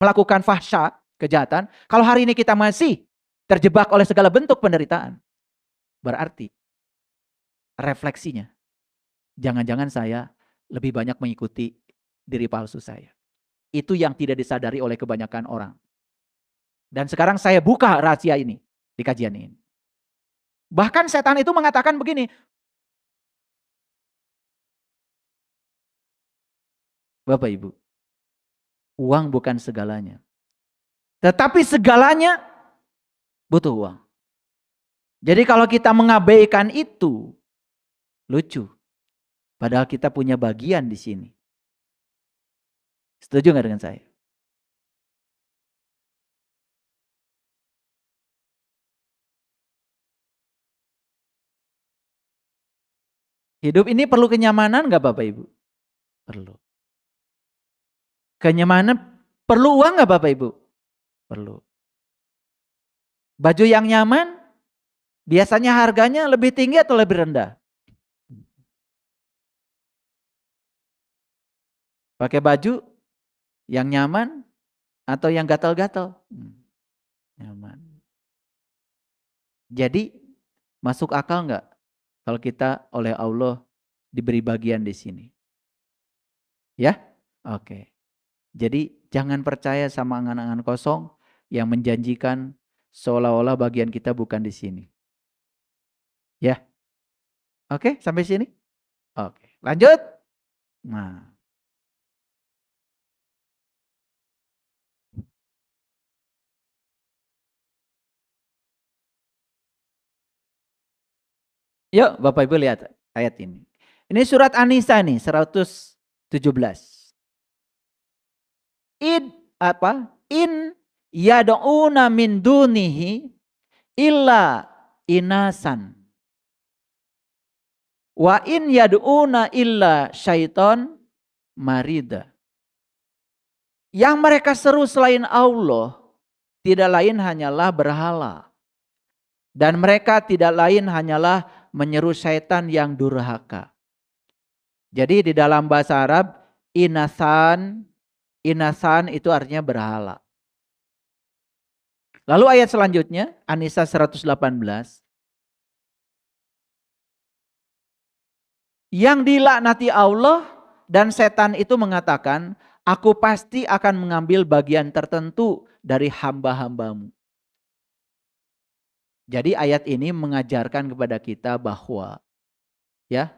melakukan fahsya, kejahatan, kalau hari ini kita masih terjebak oleh segala bentuk penderitaan, berarti refleksinya, jangan-jangan saya lebih banyak mengikuti diri palsu saya. Itu yang tidak disadari oleh kebanyakan orang. Dan sekarang saya buka rahasia ini di kajian ini. Bahkan setan itu mengatakan begini, Bapak Ibu, uang bukan segalanya. Tetapi segalanya butuh uang. Jadi kalau kita mengabaikan itu, lucu. Padahal kita punya bagian di sini. Setuju nggak dengan saya? Hidup ini perlu kenyamanan nggak Bapak Ibu? Perlu. Kenyamanan perlu uang nggak Bapak Ibu? Perlu. Baju yang nyaman biasanya harganya lebih tinggi atau lebih rendah? Pakai baju yang nyaman atau yang gatal-gatal? Nyaman. Jadi masuk akal nggak kalau kita oleh Allah diberi bagian di sini? Ya? Oke. Jadi jangan percaya sama angan-angan kosong yang menjanjikan seolah-olah bagian kita bukan di sini. Ya. Oke, sampai sini? Oke, lanjut. Nah. Yuk Bapak Ibu lihat ayat ini. Ini surat An-Nisa nih, 117. In yad'una min dunihi illa inasan. Wa in yad'una illa syaiton marida. Yang mereka seru selain Allah tidak lain hanyalah berhala. Dan mereka tidak lain hanyalah menyeru syaitan yang durhaka. Jadi di dalam bahasa Arab inasan itu artinya berhala. Lalu ayat selanjutnya An-Nisa 118. Yang dilaknati Allah dan setan itu mengatakan, aku pasti akan mengambil bagian tertentu dari hamba-hambamu. Jadi ayat ini mengajarkan kepada kita bahwa ya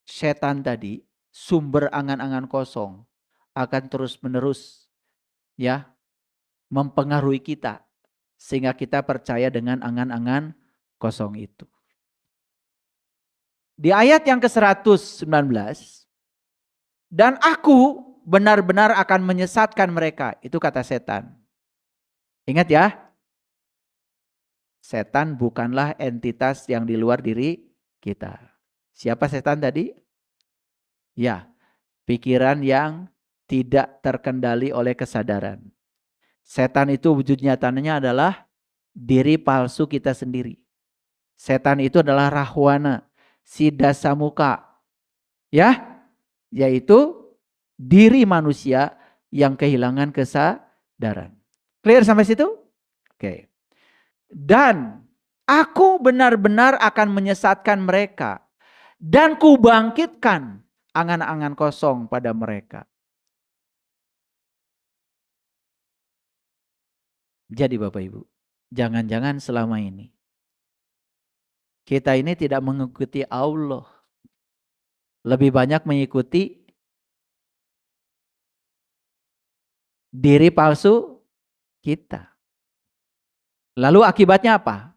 setan tadi sumber angan-angan kosong akan terus-menerus ya mempengaruhi kita sehingga kita percaya dengan angan-angan kosong itu. Di ayat yang ke-119, dan aku benar-benar akan menyesatkan mereka. Itu kata setan. Ingat ya, setan bukanlah entitas yang di luar diri kita. Siapa setan tadi? Ya, pikiran yang tidak terkendali oleh kesadaran. Setan itu wujud nyatanya adalah diri palsu kita sendiri. Setan itu adalah rahwana, si dasamuka. Ya, yaitu diri manusia yang kehilangan kesadaran. Clear sampai situ? Oke. Dan aku benar-benar akan menyesatkan mereka dan kubangkitkan angan-angan kosong pada mereka. Jadi Bapak Ibu, jangan-jangan selama ini kita ini tidak mengikuti Allah, lebih banyak mengikuti diri palsu kita. Lalu akibatnya apa?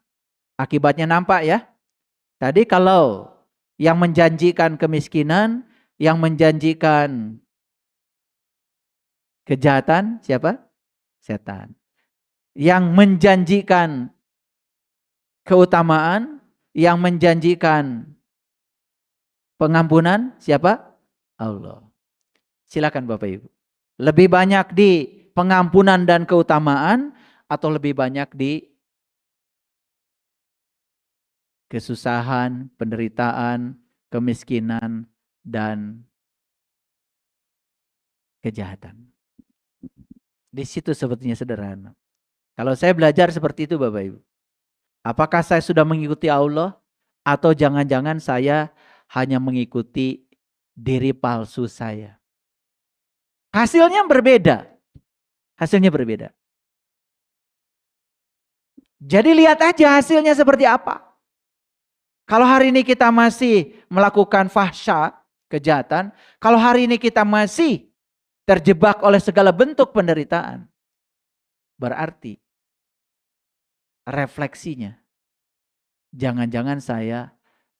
Akibatnya nampak ya. Tadi kalau yang menjanjikan kemiskinan, yang menjanjikan kejahatan, siapa? Setan. Yang menjanjikan keutamaan, yang menjanjikan pengampunan, siapa? Allah. Silakan Bapak Ibu. Lebih banyak di pengampunan dan keutamaan atau lebih banyak di kesusahan, penderitaan, kemiskinan, dan kejahatan? Di situ sebetulnya sederhana. Kalau saya belajar seperti itu Bapak Ibu. Apakah saya sudah mengikuti Allah atau jangan-jangan saya hanya mengikuti diri palsu saya? Hasilnya berbeda. Hasilnya berbeda. Jadi lihat aja hasilnya seperti apa. Kalau hari ini kita masih melakukan fahsya, kejahatan. Kalau hari ini kita masih terjebak oleh segala bentuk penderitaan. Berarti refleksinya, jangan-jangan saya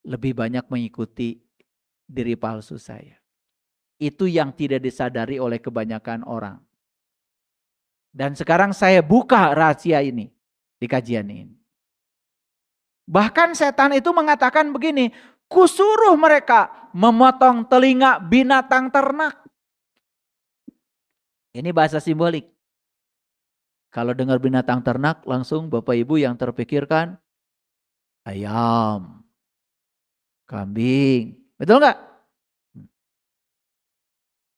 lebih banyak mengikuti diri palsu saya. Itu yang tidak disadari oleh kebanyakan orang. Dan sekarang saya buka rahasia ini di kajian ini. Bahkan setan itu mengatakan begini, kusuruh mereka memotong telinga binatang ternak. Ini bahasa simbolik. Kalau dengar binatang ternak, langsung Bapak Ibu yang terpikirkan ayam, kambing. Betul nggak?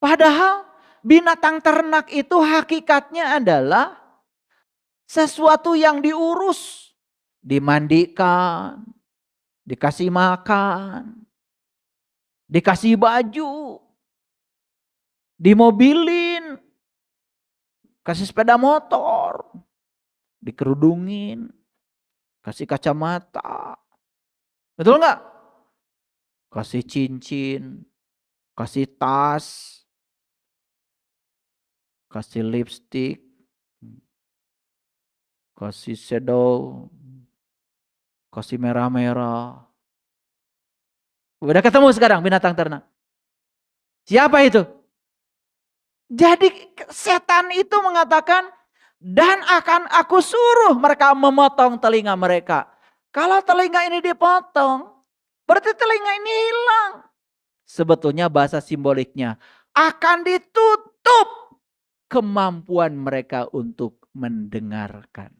Padahal binatang ternak itu hakikatnya adalah sesuatu yang diurus. Dimandikan, dikasih makan, dikasih baju, dimobilin, kasih sepeda motor, dikerudungin, kasih kacamata. Betul nggak? Kasih cincin, kasih tas, kasih lipstick, kasih shadow, kasih merah-merah. Udah ketemu sekarang binatang ternak. Siapa itu? Jadi setan itu mengatakan, dan akan aku suruh mereka memotong telinga mereka. Kalau telinga ini dipotong, berarti telinga ini hilang. Sebetulnya bahasa simboliknya, akan ditutup kemampuan mereka untuk mendengarkan.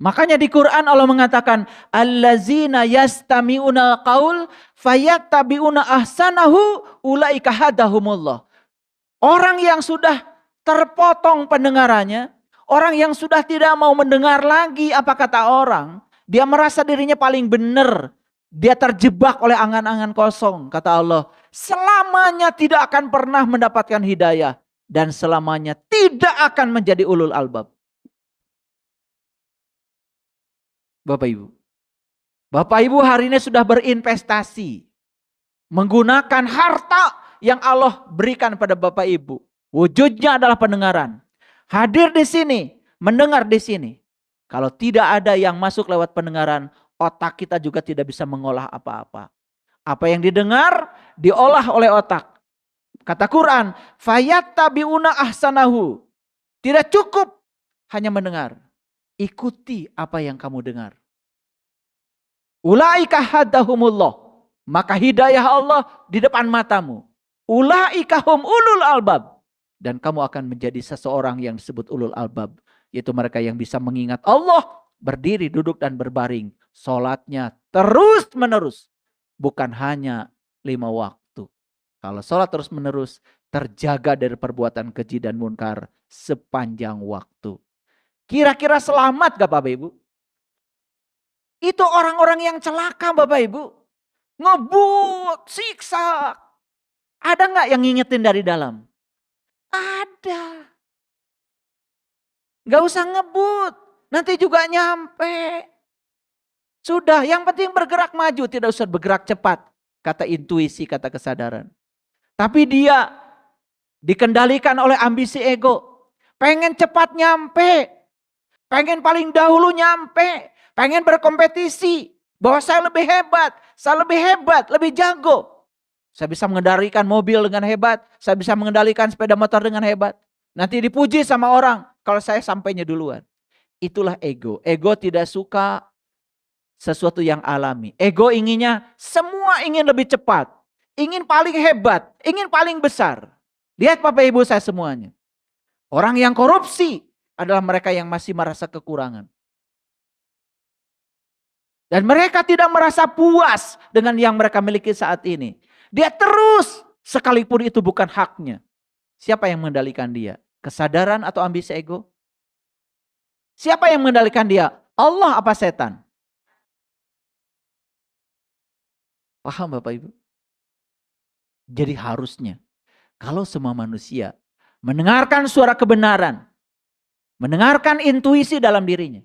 Makanya di Quran Allah mengatakan, allazina yastami'una qaul fayattabi'una ahsanahu ulaika hadahumullah. Orang yang sudah terpotong pendengarannya, orang yang sudah tidak mau mendengar lagi apa kata orang, dia merasa dirinya paling benar, dia terjebak oleh angan-angan kosong, kata Allah, selamanya tidak akan pernah mendapatkan hidayah dan selamanya tidak akan menjadi ulul albab. Bapak Ibu hari ini sudah berinvestasi menggunakan harta yang Allah berikan pada Bapak Ibu. Wujudnya adalah pendengaran. Hadir di sini, mendengar di sini. Kalau tidak ada yang masuk lewat pendengaran, otak kita juga tidak bisa mengolah apa-apa. Apa yang didengar diolah oleh otak. Kata Quran, fayattabi'una ahsanahu. Tidak cukup hanya mendengar. Ikuti apa yang kamu dengar. Ulaika hadahumullah. Maka hidayah Allah di depan matamu. Ulaika hum ulul albab. Dan kamu akan menjadi seseorang yang disebut ulul albab. Yaitu mereka yang bisa mengingat Allah. Berdiri, duduk dan berbaring. Sholatnya terus menerus. Bukan hanya 5 waktu. Kalau sholat terus menerus. Terjaga dari perbuatan keji dan munkar. Sepanjang waktu. Kira-kira selamat gak Bapak Ibu? Itu orang-orang yang celaka Bapak Ibu. Ngebut, siksa. Ada gak yang ngingetin dari dalam? Ada. Gak usah ngebut. Nanti juga nyampe. Sudah, yang penting bergerak maju. Tidak usah bergerak cepat. Kata intuisi, kata kesadaran. Tapi dia dikendalikan oleh ambisi ego. Pengen cepat nyampe. Pengen paling dahulu nyampe. Pengen berkompetisi. Bahwa saya lebih hebat, lebih jago. Saya bisa mengendalikan mobil dengan hebat. Saya bisa mengendalikan sepeda motor dengan hebat. Nanti dipuji sama orang. Kalau saya sampainya duluan. Itulah ego. Ego tidak suka sesuatu yang alami. Ego inginnya semua ingin lebih cepat. Ingin paling hebat. Ingin paling besar. Lihat Bapak Ibu saya semuanya. Orang yang korupsi adalah mereka yang masih merasa kekurangan. Dan mereka tidak merasa puas dengan yang mereka miliki saat ini. Dia terus, sekalipun itu bukan haknya. Siapa yang mengendalikan dia? Kesadaran atau ambisi ego? Siapa yang mengendalikan dia? Allah apa setan? Paham Bapak Ibu? Jadi harusnya kalau semua manusia mendengarkan suara kebenaran, mendengarkan intuisi dalam dirinya,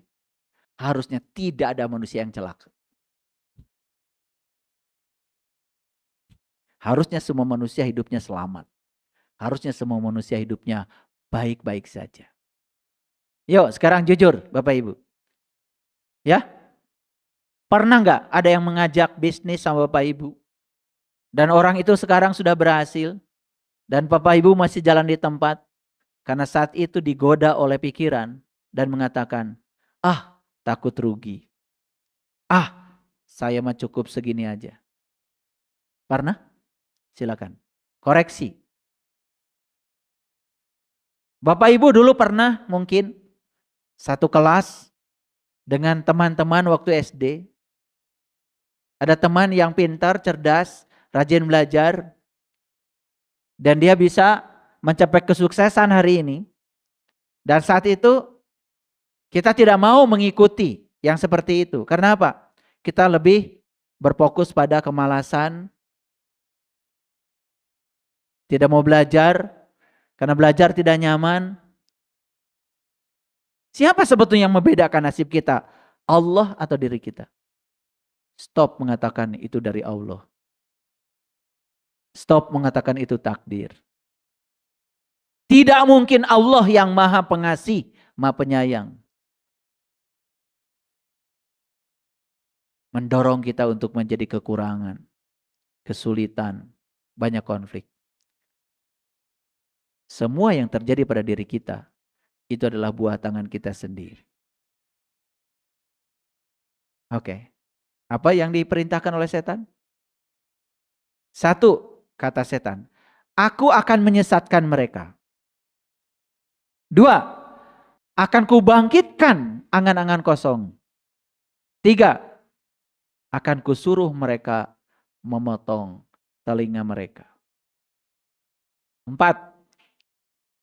harusnya tidak ada manusia yang celaka. Harusnya semua manusia hidupnya selamat. Harusnya semua manusia hidupnya baik-baik saja. Yuk sekarang jujur Bapak Ibu. Ya, pernah nggak ada yang mengajak bisnis sama Bapak Ibu? Dan orang itu sekarang sudah berhasil. Dan Bapak Ibu masih jalan di tempat. Karena saat itu digoda oleh pikiran. Dan mengatakan, takut rugi. Saya mah cukup segini aja. Pernah? Silakan. Koreksi. Bapak Ibu dulu pernah mungkin satu kelas dengan teman-teman waktu SD. Ada teman yang pintar, cerdas, rajin belajar. Dan dia bisa mencapai kesuksesan hari ini. Dan saat itu kita tidak mau mengikuti yang seperti itu. Karena apa? Kita lebih berfokus pada kemalasan. Tidak mau belajar. Karena belajar tidak nyaman. Siapa sebetulnya yang membedakan nasib kita? Allah atau diri kita? Stop mengatakan itu dari Allah. Stop mengatakan itu takdir. Tidak mungkin Allah yang maha pengasih, maha penyayang. Mendorong kita untuk menjadi kekurangan, kesulitan, banyak konflik. Semua yang terjadi pada diri kita, itu adalah buah tangan kita sendiri. Oke. Apa yang diperintahkan oleh setan? Satu, kata setan, aku akan menyesatkan mereka. Dua, akan kubangkitkan angan-angan kosong. Tiga, akan kusuruh mereka memotong telinga mereka. Empat,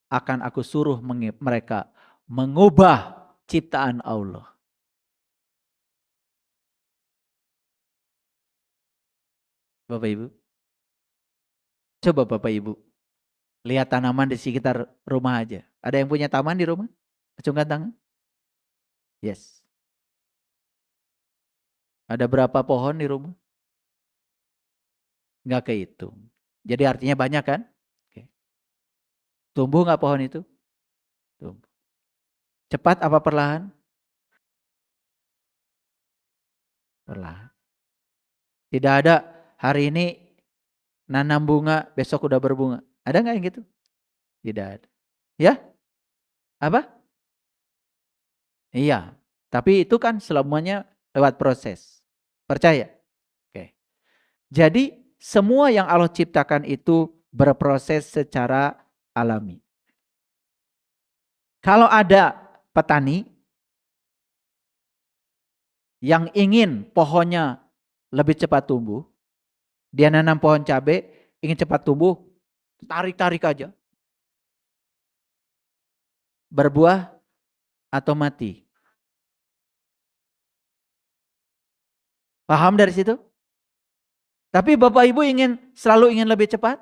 akan aku suruh mereka mengubah ciptaan Allah. Bapak Ibu, coba Bapak Ibu lihat tanaman di sekitar rumah aja. Ada yang punya taman di rumah? Acungkan tangan. Yes. Ada berapa pohon di rumah? Nggak kehitung. Jadi artinya banyak kan? Oke. Tumbuh nggak pohon itu? Tumbuh. Cepat apa perlahan? Perlahan. Tidak ada hari ini nanam bunga, besok udah berbunga. Ada nggak yang gitu? Tidak ada. Ya? Apa? Iya. Tapi itu kan selamanya lewat proses. Percaya? Oke. Jadi semua yang Allah ciptakan itu berproses secara alami. Kalau ada petani yang ingin pohonnya lebih cepat tumbuh, dia nanam pohon cabai, ingin cepat tumbuh, tarik-tarik aja. Berbuah atau mati. Paham dari situ? Tapi Bapak Ibu selalu ingin lebih cepat?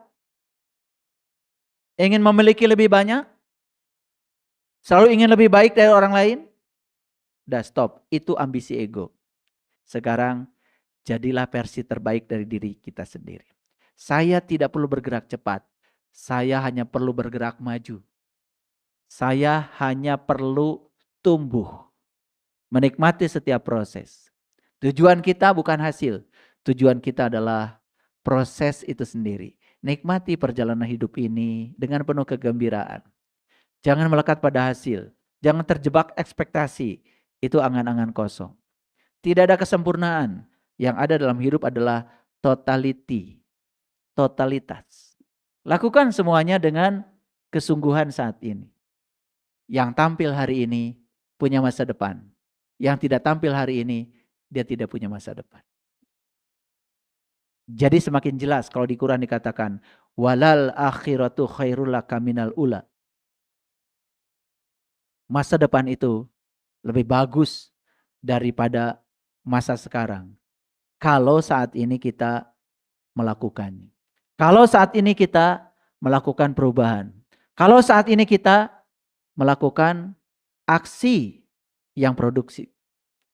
Ingin memiliki lebih banyak? Selalu ingin lebih baik dari orang lain? Udah stop, itu ambisi ego. Sekarang jadilah versi terbaik dari diri kita sendiri. Saya tidak perlu bergerak cepat. Saya hanya perlu bergerak maju. Saya hanya perlu tumbuh. Menikmati setiap proses. Tujuan kita bukan hasil. Tujuan kita adalah proses itu sendiri. Nikmati perjalanan hidup ini dengan penuh kegembiraan. Jangan melekat pada hasil. Jangan terjebak ekspektasi. Itu angan-angan kosong. Tidak ada kesempurnaan. Yang ada dalam hidup adalah totality. Totalitas. Lakukan semuanya dengan kesungguhan saat ini. Yang tampil hari ini punya masa depan. Yang tidak tampil hari ini, dia tidak punya masa depan. Jadi semakin jelas kalau di Quran dikatakan walal akhiratu khairul laka minal ula. Masa depan itu lebih bagus daripada masa sekarang. Kalau saat ini kita melakukannya. Kalau saat ini kita melakukan perubahan. Kalau saat ini kita melakukan aksi yang produksi.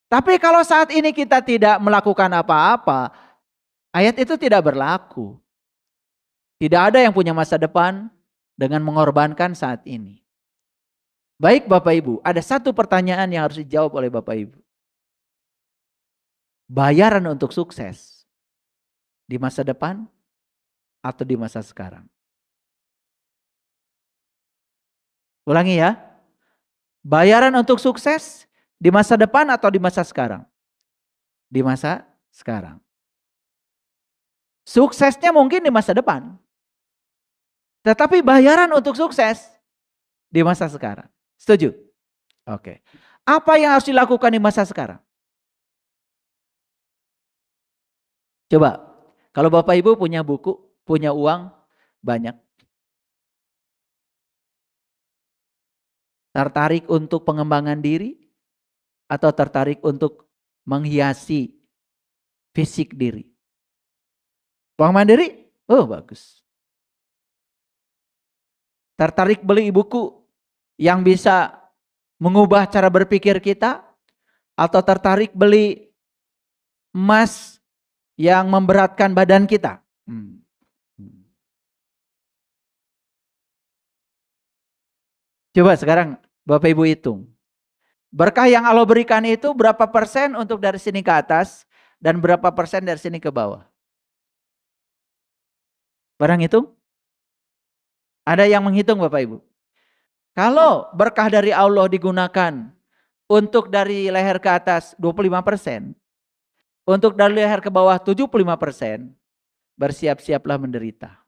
Tapi kalau saat ini kita tidak melakukan apa-apa, ayat itu tidak berlaku. Tidak ada yang punya masa depan dengan mengorbankan saat ini. Baik Bapak Ibu, ada satu pertanyaan yang harus dijawab oleh Bapak Ibu. Bayaran untuk sukses di masa depan atau di masa sekarang? Ulangi ya. Bayaran untuk sukses di masa depan atau di masa sekarang? Di masa sekarang. Suksesnya mungkin di masa depan. Tetapi bayaran untuk sukses di masa sekarang. Setuju? Oke. Apa yang harus dilakukan di masa sekarang? Coba, kalau Bapak Ibu punya buku, punya uang banyak. Tertarik untuk pengembangan diri atau tertarik untuk menghiasi fisik diri? Pengembangan diri? Oh, bagus. Tertarik beli buku yang bisa mengubah cara berpikir kita atau tertarik beli emas yang memberatkan badan kita? Coba sekarang Bapak Ibu hitung. Berkah yang Allah berikan itu berapa persen untuk dari sini ke atas dan berapa persen dari sini ke bawah? Barang hitung? Ada yang menghitung Bapak Ibu? Kalau berkah dari Allah digunakan untuk dari leher ke atas 25%, untuk dari leher ke bawah 75%, bersiap-siaplah menderita.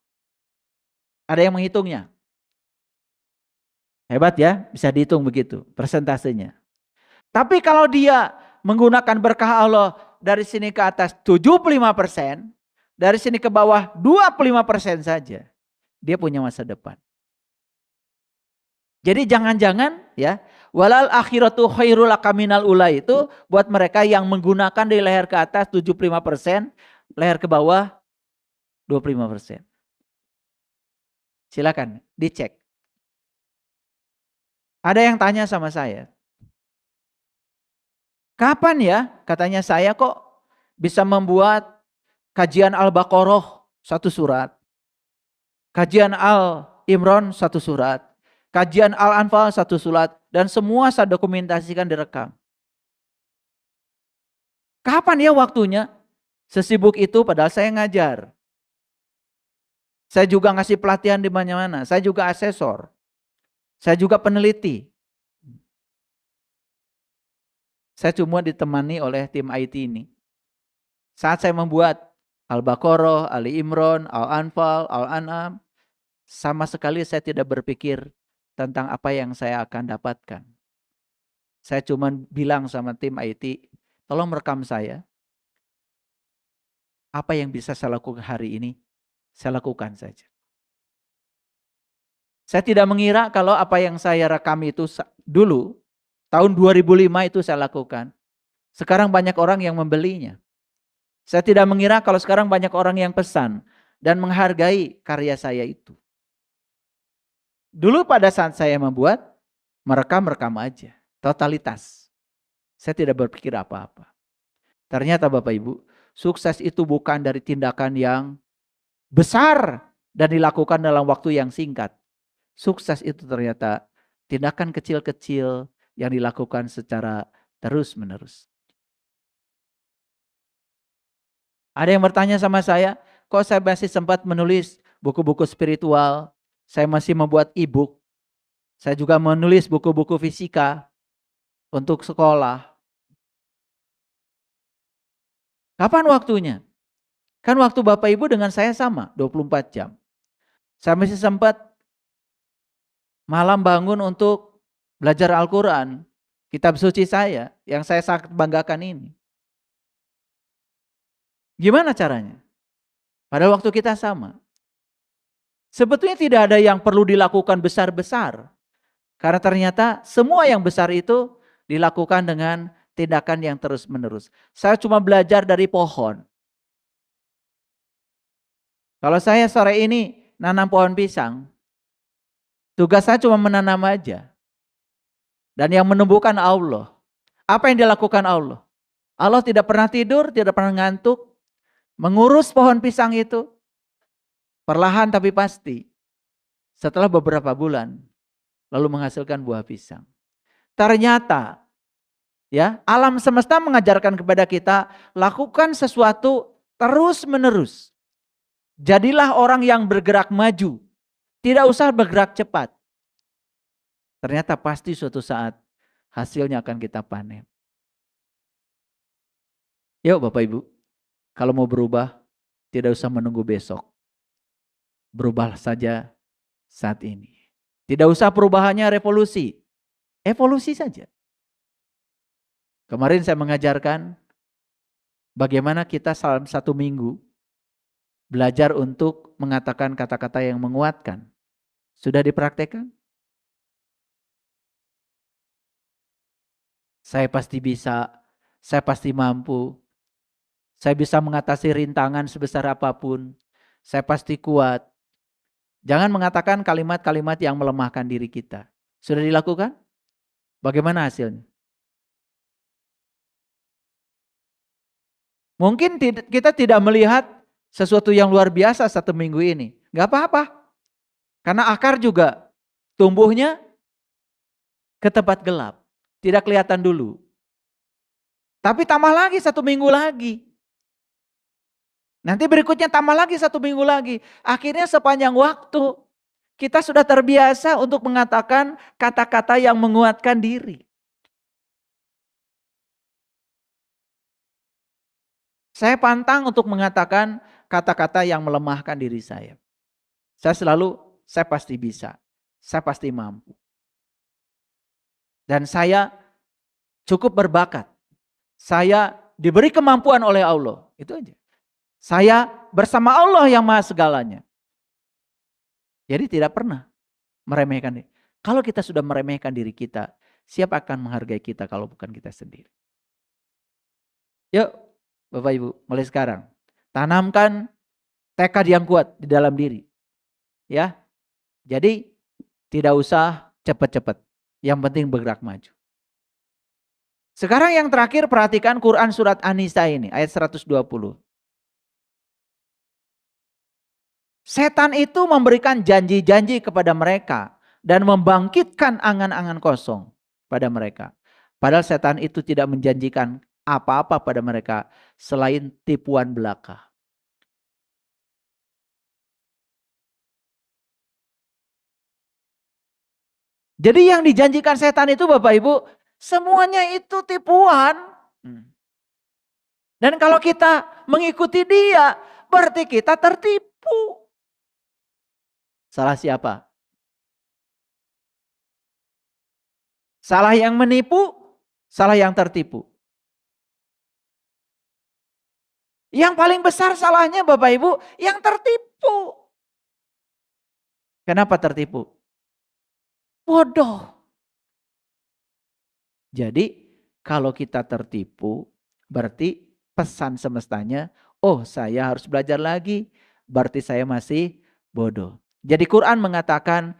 Ada yang menghitungnya? Hebat ya, bisa dihitung begitu persentasenya. Tapi kalau dia menggunakan berkah Allah dari sini ke atas 75%, dari sini ke bawah 25% saja, dia punya masa depan. Jadi jangan-jangan ya, walal akhiratu khairul laka minal ula itu buat mereka yang menggunakan dari leher ke atas 75%, leher ke bawah 25%. Silakan dicek. Ada yang tanya sama saya, kapan ya katanya saya kok bisa membuat kajian Al-Baqarah satu surat, kajian Al-Imran satu surat, kajian Al-Anfal satu surat, dan semua saya dokumentasikan direkam. Kapan ya waktunya? Sesibuk itu padahal saya ngajar. Saya juga ngasih pelatihan di mana-mana. Saya juga asesor. Saya juga peneliti. Saya cuma ditemani oleh tim IT ini. Saat saya membuat Al-Baqarah, Ali Imran, Al-Anfal, Al-An'am, sama sekali saya tidak berpikir tentang apa yang saya akan dapatkan. Saya cuma bilang sama tim IT, tolong merekam saya. Apa yang bisa saya lakukan hari ini, saya lakukan saja. Saya tidak mengira kalau apa yang saya rekam itu dulu, tahun 2005 itu saya lakukan. Sekarang banyak orang yang membelinya. Saya tidak mengira kalau sekarang banyak orang yang pesan dan menghargai karya saya itu. Dulu pada saat saya membuat, merekam aja, totalitas. Saya tidak berpikir apa-apa. Ternyata Bapak Ibu, sukses itu bukan dari tindakan yang besar dan dilakukan dalam waktu yang singkat. Sukses itu ternyata tindakan kecil-kecil yang dilakukan secara terus-menerus. Ada yang bertanya sama saya, kok saya masih sempat menulis buku-buku spiritual, saya masih membuat e-book, saya juga menulis buku-buku fisika untuk sekolah. Kapan waktunya? Kan waktu Bapak Ibu dengan saya sama, 24 jam. Saya masih sempat malam bangun untuk belajar Al-Quran, kitab suci saya, yang saya sangat banggakan ini. Gimana caranya? Pada waktu kita sama. Sebetulnya tidak ada yang perlu dilakukan besar-besar. Karena ternyata semua yang besar itu dilakukan dengan tindakan yang terus-menerus. Saya cuma belajar dari pohon. Kalau saya sore ini nanam pohon pisang, tugas saya cuma menanam aja. Dan yang menumbuhkan Allah. Apa yang dilakukan Allah? Allah tidak pernah tidur, tidak pernah ngantuk. Mengurus pohon pisang itu. Perlahan tapi pasti. Setelah beberapa bulan. Lalu menghasilkan buah pisang. Ternyata ya, alam semesta mengajarkan kepada kita lakukan sesuatu terus menerus. Jadilah orang yang bergerak maju. Tidak usah bergerak cepat. Ternyata pasti suatu saat hasilnya akan kita panen. Yuk Bapak Ibu, kalau mau berubah tidak usah menunggu besok. Berubah saja saat ini. Tidak usah perubahannya revolusi. Evolusi saja. Kemarin saya mengajarkan bagaimana kita dalam 1 minggu belajar untuk mengatakan kata-kata yang menguatkan. Sudah dipraktekkan? Saya pasti bisa, saya pasti mampu, saya bisa mengatasi rintangan sebesar apapun, saya pasti kuat. Jangan mengatakan kalimat-kalimat yang melemahkan diri kita. Sudah dilakukan? Bagaimana hasilnya? Mungkin kita tidak melihat sesuatu yang luar biasa 1 minggu ini. Gak apa-apa. Karena akar juga tumbuhnya ke tempat gelap. Tidak kelihatan dulu. Tapi tambah lagi 1 minggu lagi. Nanti berikutnya tambah lagi 1 minggu lagi. Akhirnya sepanjang waktu kita sudah terbiasa untuk mengatakan kata-kata yang menguatkan diri. Saya pantang untuk mengatakan kata-kata yang melemahkan diri saya. Saya pasti bisa. Saya pasti mampu. Dan saya cukup berbakat. Saya diberi kemampuan oleh Allah. Itu aja. Saya bersama Allah yang maha segalanya. Jadi tidak pernah meremehkan diri. Kalau kita sudah meremehkan diri kita, siapa akan menghargai kita kalau bukan kita sendiri? Yuk Bapak Ibu, mulai sekarang. Tanamkan tekad yang kuat di dalam diri. Ya. Jadi tidak usah cepat-cepat. Yang penting bergerak maju. Sekarang yang terakhir perhatikan Quran surat An-Nisa ini ayat 120. Setan itu memberikan janji-janji kepada mereka dan membangkitkan angan-angan kosong pada mereka. Padahal setan itu tidak menjanjikan apa-apa pada mereka selain tipuan belaka. Jadi yang dijanjikan setan itu Bapak Ibu, semuanya itu tipuan. Dan kalau kita mengikuti dia, berarti kita tertipu. Salah siapa? Salah yang menipu, salah yang tertipu. Yang paling besar salahnya Bapak Ibu, yang tertipu. Kenapa tertipu? Bodoh. Jadi kalau kita tertipu, berarti pesan semestanya, oh saya harus belajar lagi, berarti saya masih bodoh. Jadi Quran mengatakan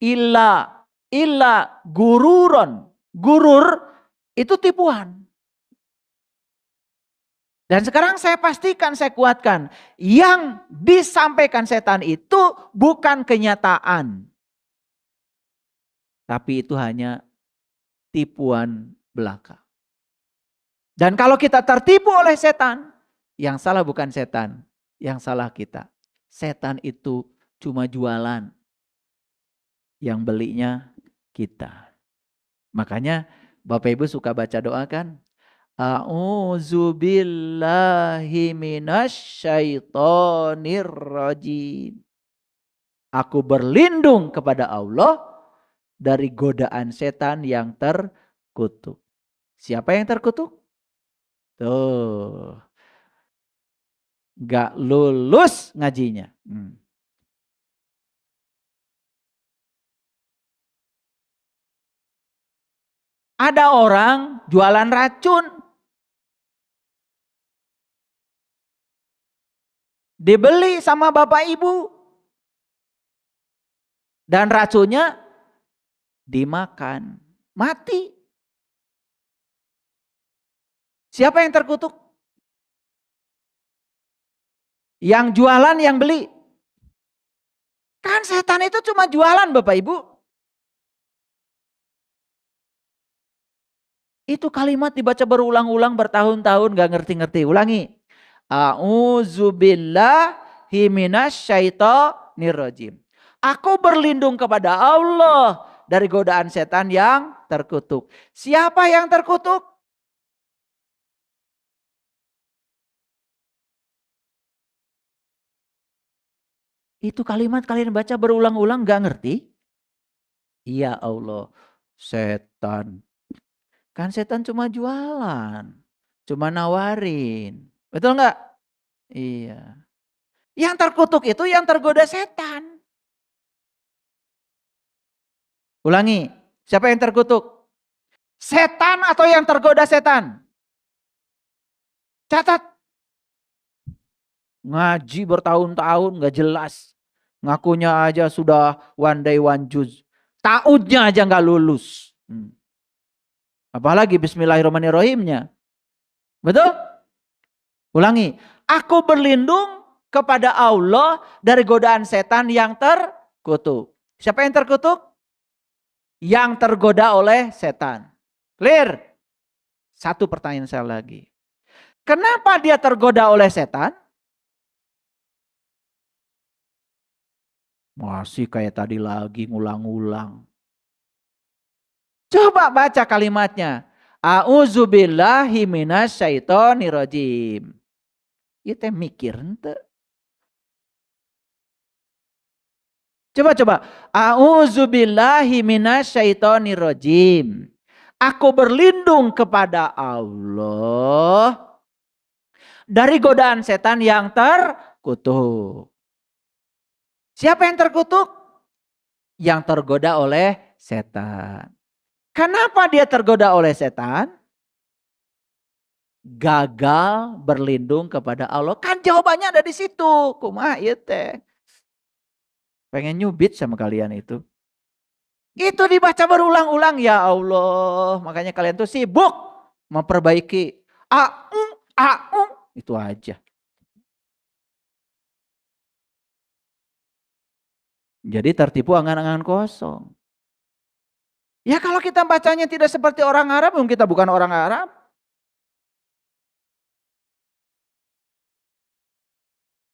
illa gururon. Gurur itu tipuan. Dan sekarang saya pastikan, saya kuatkan, yang disampaikan setan itu bukan kenyataan. Tapi itu hanya tipuan belaka. Dan kalau kita tertipu oleh setan, yang salah bukan setan, yang salah kita. Setan itu cuma jualan. Yang belinya kita. Makanya Bapak Ibu suka baca doa kan? A'udzubillahi minasyaitonir rajim. Aku berlindung kepada Allah dari godaan setan yang terkutuk. Siapa yang terkutuk? Tuh. Gak lulus ngajinya. Ada orang jualan racun. Dibeli sama bapak ibu. Dan racunnya dimakan. Mati. Siapa yang terkutuk? Yang jualan, yang beli. Kan setan itu cuma jualan bapak ibu. Itu kalimat dibaca berulang-ulang bertahun-tahun gak ngerti-ngerti. Ulangi. A'udzubillahi minasyaitonirrajim. Aku berlindung kepada Allah dari godaan setan yang terkutuk. Siapa yang terkutuk? Itu kalimat kalian baca berulang-ulang gak ngerti? Ya Allah, setan. Kan setan cuma jualan. Cuma nawarin. Betul nggak? Iya. Yang terkutuk itu yang tergoda setan. Ulangi. Siapa yang terkutuk? Setan atau yang tergoda setan? Catat. Ngaji bertahun-tahun gak jelas. Ngakunya aja sudah one day one juz. Ta'udnya aja gak lulus. Apalagi bismillahirrahmanirrahimnya. Betul? Ulangi. Aku berlindung kepada Allah dari godaan setan yang terkutuk. Siapa yang terkutuk? Yang tergoda oleh setan. Clear? Satu pertanyaan saya lagi. Kenapa dia tergoda oleh setan? Masih kayak tadi lagi ngulang-ulang. Coba baca kalimatnya. A'udzubillahi minasyaitonirrajim. Itu mikir ente. Coba. A'udzubillahi minasyaitonirrajim. Aku berlindung kepada Allah dari godaan setan yang terkutuk. Siapa yang terkutuk? Yang tergoda oleh setan. Kenapa dia tergoda oleh setan? Gagal berlindung kepada Allah. Kan jawabannya ada di situ. Kumaha ieu teh. Pengen nyubit sama kalian itu. Itu dibaca berulang-ulang ya Allah. Makanya kalian tuh sibuk memperbaiki. Itu aja. Jadi tertipu angan-angan kosong. Ya kalau kita bacanya tidak seperti orang Arab, kita bukan orang Arab.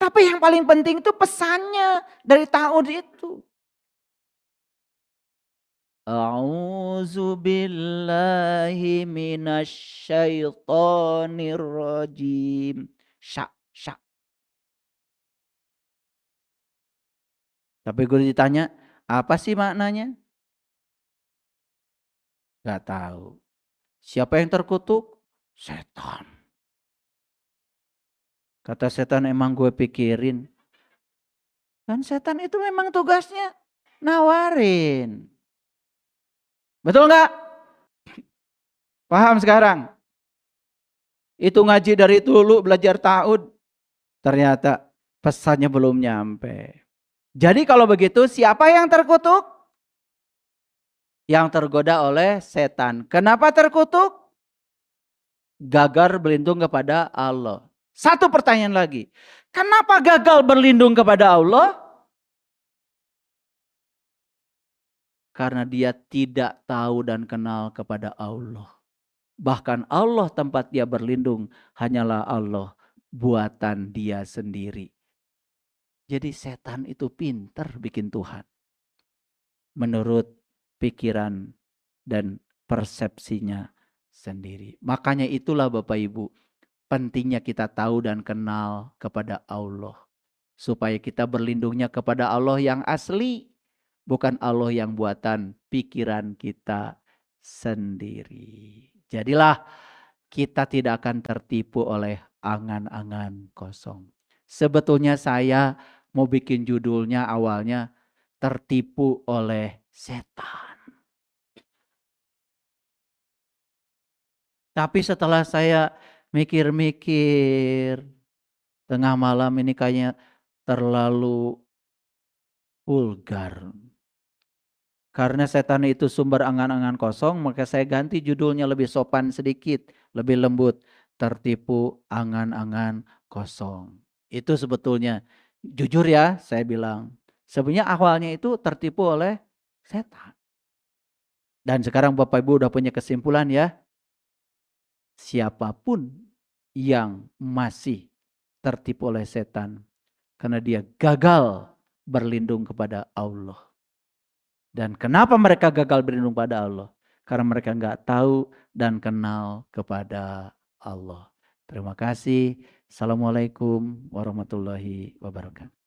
Tapi yang paling penting itu pesannya dari ta'ud itu. A'udzubillahi minasyaitonirrajim. Syak. Tapi guru ditanya, apa sih maknanya? Gak tahu. Siapa yang terkutuk? Setan. Kata setan, emang gue pikirin. Kan setan itu memang tugasnya nawarin. Betul nggak? Paham sekarang? Itu ngaji dari dulu belajar ta'ud. Ternyata pesannya belum nyampe. Jadi kalau begitu siapa yang terkutuk? Yang tergoda oleh setan. Kenapa terkutuk? Gagal berlindung kepada Allah. Satu pertanyaan lagi. Kenapa gagal berlindung kepada Allah? Karena dia tidak tahu dan kenal kepada Allah. Bahkan Allah tempat dia berlindung hanyalah Allah buatan dia sendiri. Jadi setan itu pinter bikin Tuhan. Menurut pikiran dan persepsinya sendiri. Makanya itulah Bapak Ibu, pentingnya kita tahu dan kenal kepada Allah. Supaya kita berlindungnya kepada Allah yang asli. Bukan Allah yang buatan pikiran kita sendiri. Jadilah kita tidak akan tertipu oleh angan-angan kosong. Sebetulnya saya mau bikin judulnya awalnya tertipu oleh setan. Tapi setelah saya mikir-mikir, tengah malam ini kayaknya terlalu vulgar. Karena setan itu sumber angan-angan kosong, maka saya ganti judulnya lebih sopan sedikit, lebih lembut. Tertipu angan-angan kosong. Itu sebetulnya, jujur ya saya bilang. Sebenarnya awalnya itu tertipu oleh setan. Dan sekarang Bapak Ibu udah punya kesimpulan ya. Siapapun yang masih tertipu oleh setan, karena dia gagal berlindung kepada Allah. Dan kenapa mereka gagal berlindung pada Allah? Karena mereka nggak tahu dan kenal kepada Allah. Terima kasih. Assalamualaikum warahmatullahi wabarakatuh.